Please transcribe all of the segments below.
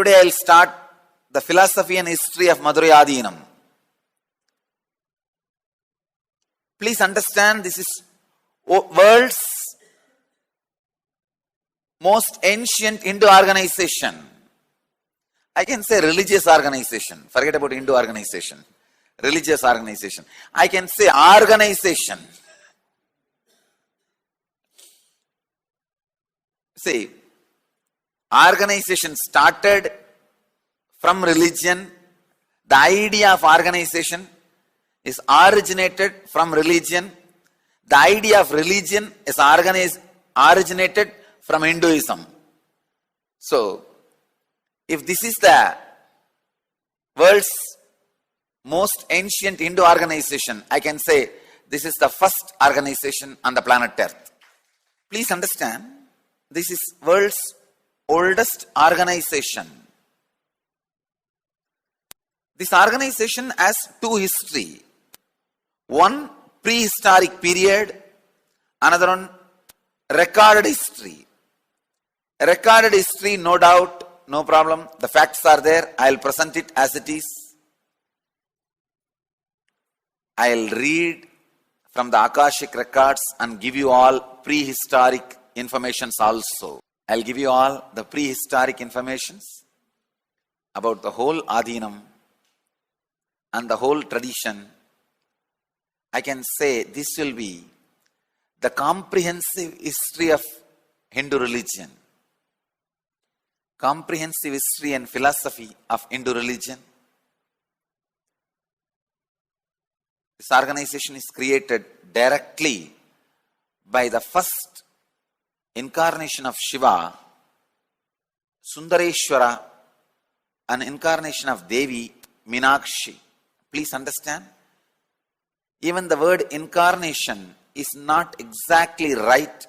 today I will start the philosophy and history of Madurai Adhinam. Please understand, this is world's most ancient Hindu organization. I can say religious organization. Forget about Hindu organization. Religious organization. I can say organization. See, organization started from religion. The idea of organization is originated from religion. The idea of religion is originated from Hinduism. So, if this is the world's most ancient Hindu organization, I can say this is the first organization on the planet Earth. Please understand, this is world's oldest organization. This organization has two history. One prehistoric period, another one recorded history. Recorded history, no doubt, no problem. The facts are there. I will present it as it is. I will read from the Akashic records and give you all prehistoric informations also. I will give you all the prehistoric informations about the whole Adhinam and the whole tradition. I can say this will be the comprehensive history of Hindu religion. Comprehensive history and philosophy of Hindu religion. This organization is created directly by the first incarnation of Shiva, Sundareshwara, an incarnation of Devi, Meenakshi. Please understand, even the word incarnation is not exactly right,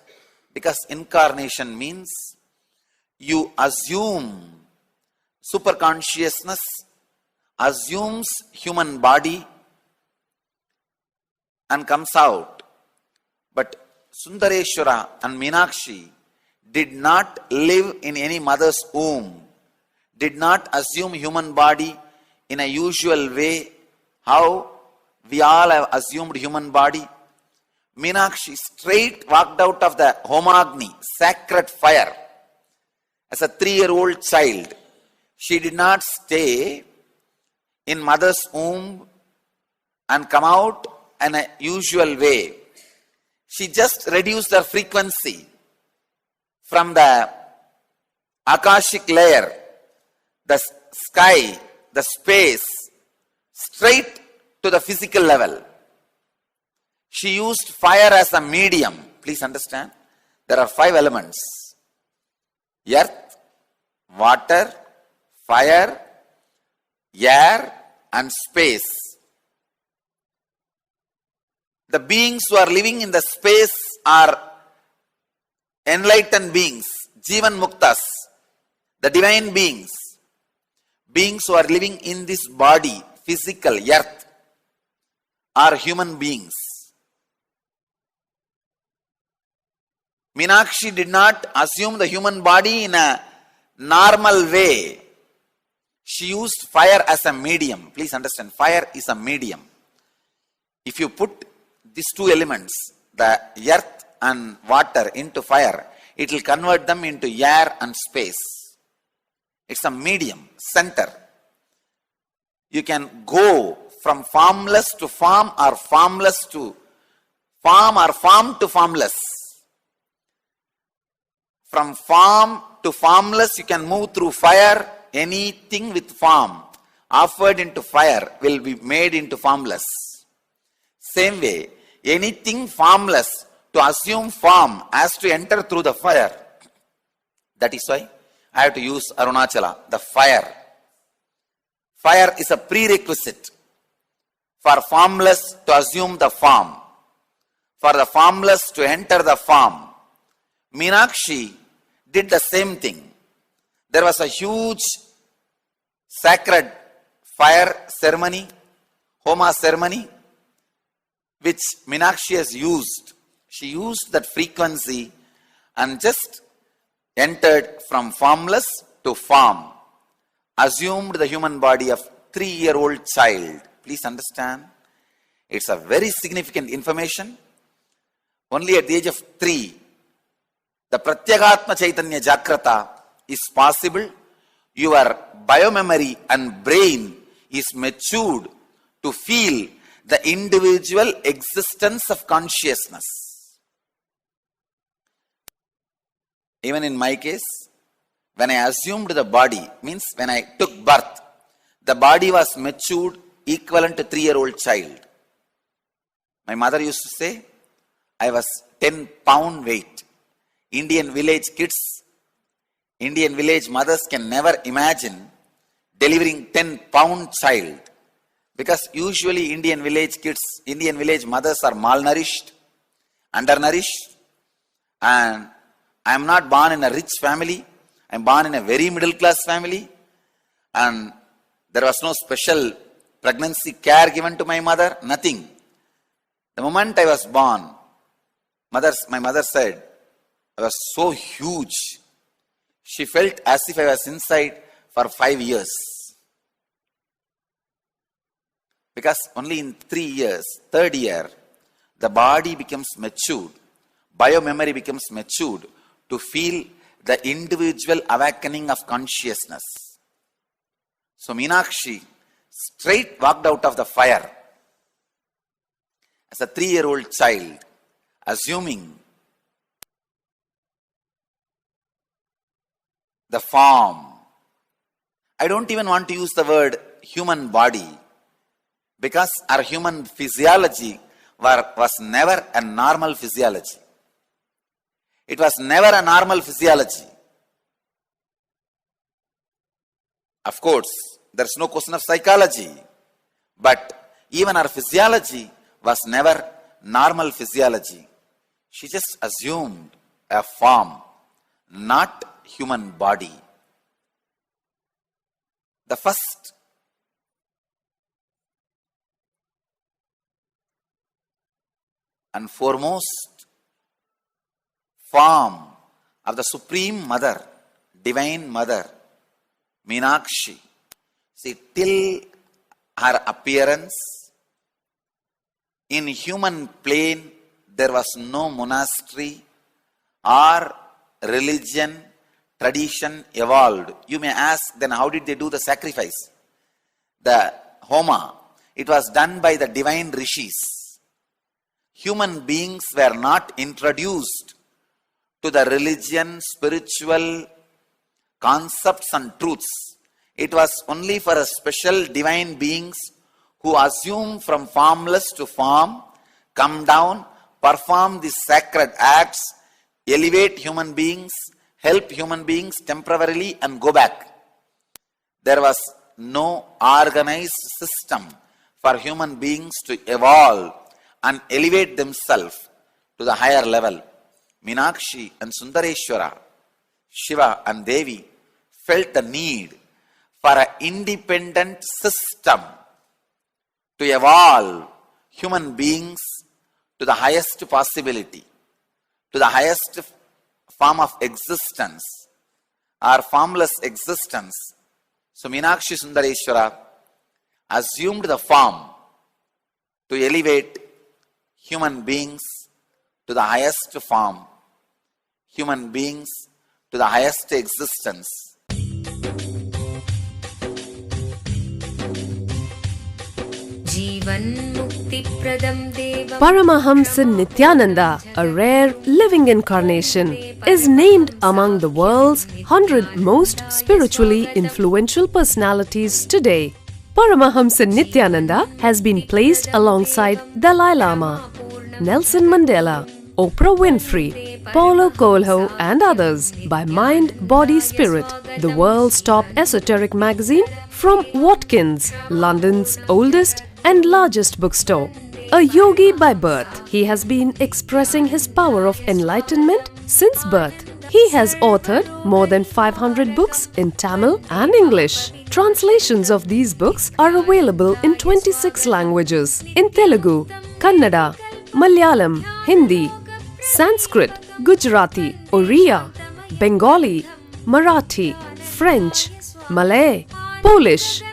because incarnation means you assume, superconsciousness assumes human body and comes out. But Sundareshwara and Meenakshi did not live in any mother's womb, did not assume human body in a usual way, how we all have assumed human body. Meenakshi straight walked out of the Homagni, sacred fire, as a 3-year-old child. She did not stay in mother's womb and come out in a usual way. She just reduced her frequency from the Akashic layer, the sky, the space, straight to the physical level. She used fire as a medium. Please understand, there are 5 elements: earth, water, fire, air, and space. The beings who are living in the space are enlightened beings, Jivan Muktas, the divine beings. Beings who are living in this body, physical, earth, are human beings. Meenakshi did not assume the human body in a normal way. She used fire as a medium. Please understand, fire is a medium. If you put these 2 elements, the earth and water, into fire, it will convert them into air and space. It's a medium, center. You can go from formless to form, or formless to form, or form to formless. From form to formless, you can move through fire. Anything with form offered into fire will be made into formless. Same way, anything formless to assume form has to enter through the fire. That is why I have to use Arunachala, the fire. Fire is a prerequisite for formless to assume the form, for the formless to enter the form. Meenakshi did the same thing. There was a huge sacred fire ceremony, Homa ceremony, which Meenakshi has used. She used that frequency and just entered from formless to form. assumed the human body of 3-year-old child. Please understand, it's a very significant information. Only at the age of 3, the Pratyagatma Chaitanya Jagrata is possible. Your biomemory and brain is matured to feel the individual existence of consciousness. Even in my case, when I assumed the body, means when I took birth, the body was matured equivalent to 3-year-old child. My mother used to say, I was 10-pound weight. Indian village kids, Indian village mothers can never imagine delivering 10-pound child. Because usually Indian village kids, Indian village mothers are malnourished, undernourished. And I am not born in a rich family. I am born in a very middle class family. And there was no special pregnancy care given to my mother, nothing. The moment I was born, my mother said, I was so huge. She felt as if I was inside for 5 years. Because only in 3 years, 3rd year, the body becomes matured, biomemory becomes matured to feel the individual awakening of consciousness. So Meenakshi straight walked out of the fire as a 3-year-old child, assuming the form. I don't even want to use the word human body, because our human physiology was never a normal physiology. It was never a normal physiology. Of course, there's no question of psychology, but even our physiology was never normal physiology. She just assumed a form, not human body. The first and foremost form of the Supreme Mother, Divine Mother, Meenakshi. See, till her appearance, in human plane, there was no monastery or religion, tradition evolved. You may ask, then how did they do the sacrifice? The Homa, it was done by the divine rishis. Human beings were not introduced to the religion, spiritual concepts and truths. It was only for a special divine beings who assume from formless to form, come down, perform these sacred acts, elevate human beings, help human beings temporarily and go back. There was no organized system for human beings to evolve and elevate themselves to the higher level. Meenakshi and Sundareshwara, Shiva and Devi felt the need for an independent system to evolve human beings to the highest possibility, to the highest form of existence, or formless existence. So Meenakshi Sundareshwara assumed the form to elevate human beings to the highest form, human beings to the highest existence. Paramahamsa Nityananda, a rare living incarnation, is named among the world's 100 most spiritually influential personalities today. Paramahamsa Nityananda has been placed alongside Dalai Lama, Nelson Mandela, Oprah Winfrey, Paulo Coelho and others by Mind, Body, Spirit, the world's top esoteric magazine from Watkins, London's oldest and largest bookstore. A yogi by birth, he has been expressing his power of enlightenment since birth. He has authored more than 500 books in Tamil and English. Translations of these books are available in 26 languages in Telugu, Kannada, Malayalam, Hindi, Sanskrit, Gujarati, Oriya, Bengali, Marathi, French, Malay, Polish,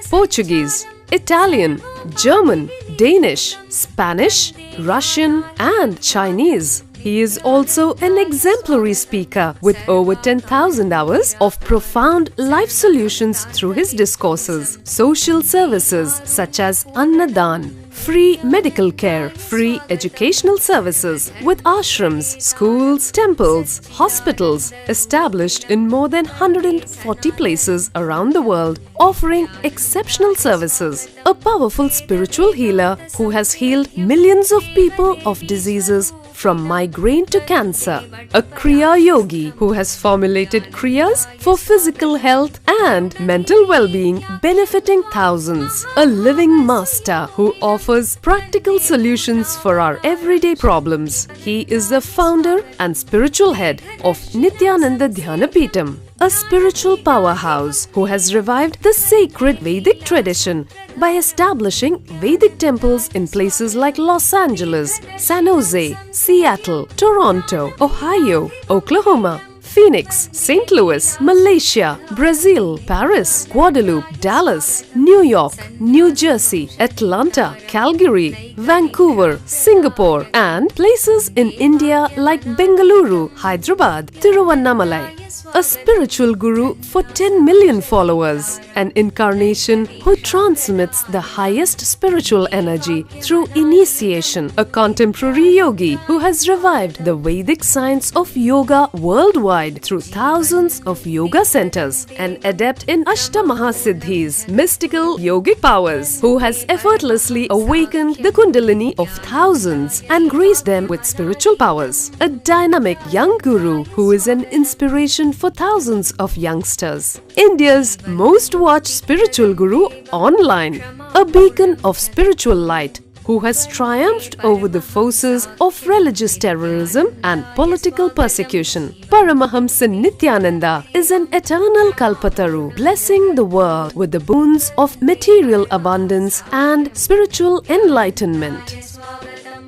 Portuguese, Italian, German, Danish, Spanish, Russian, and Chinese. He is also an exemplary speaker with over 10,000 hours of profound life solutions through his discourses. Social services such as Annadan, free medical care, free educational services with ashrams, schools, temples, hospitals established in more than 140 places around the world, offering exceptional services. A powerful spiritual healer who has healed millions of people of diseases from migraine to cancer. A Kriya Yogi who has formulated Kriyas for physical health and mental well-being, benefiting thousands. A living master who offers practical solutions for our everyday problems. He is the founder and spiritual head of Nityananda Dhyanapitham, a spiritual powerhouse who has revived the sacred Vedic tradition by establishing Vedic temples in places like Los Angeles, San Jose, Seattle, Toronto, Ohio, Oklahoma, Phoenix, St. Louis, Malaysia, Brazil, Paris, Guadeloupe, Dallas, New York, New Jersey, Atlanta, Calgary, Vancouver, Singapore, and places in India like Bengaluru, Hyderabad, Tiruvannamalai. A spiritual guru for 10 million followers, an incarnation who transmits the highest spiritual energy through initiation, a contemporary yogi who has revived the Vedic science of yoga worldwide through thousands of yoga centers, an adept in Ashtamahasiddhis, mystical yogic powers, who has effortlessly awakened the Kundalini of thousands and graced them with spiritual powers, a dynamic young guru who is an inspiration for thousands of youngsters, India's most watched spiritual guru online, a beacon of spiritual light who has triumphed over the forces of religious terrorism and political persecution. Paramahamsa Nityananda is an eternal Kalpataru, blessing the world with the boons of material abundance and spiritual enlightenment.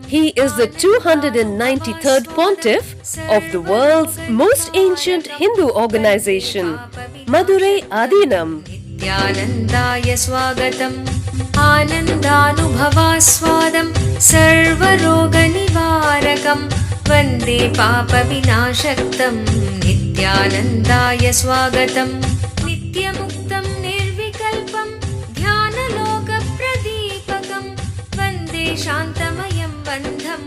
He is the 293rd pontiff of the world's most ancient Hindu organization, Madurai Adinam. Nityanandaya swagatam Anandanubhavaswadam Sarvaroga nivarakam Vande papa vinashaktam Nityanandaya swagatam Nityamuktam nirvikalpam Dhyanaloka pradipakam Vande shantamayam bandham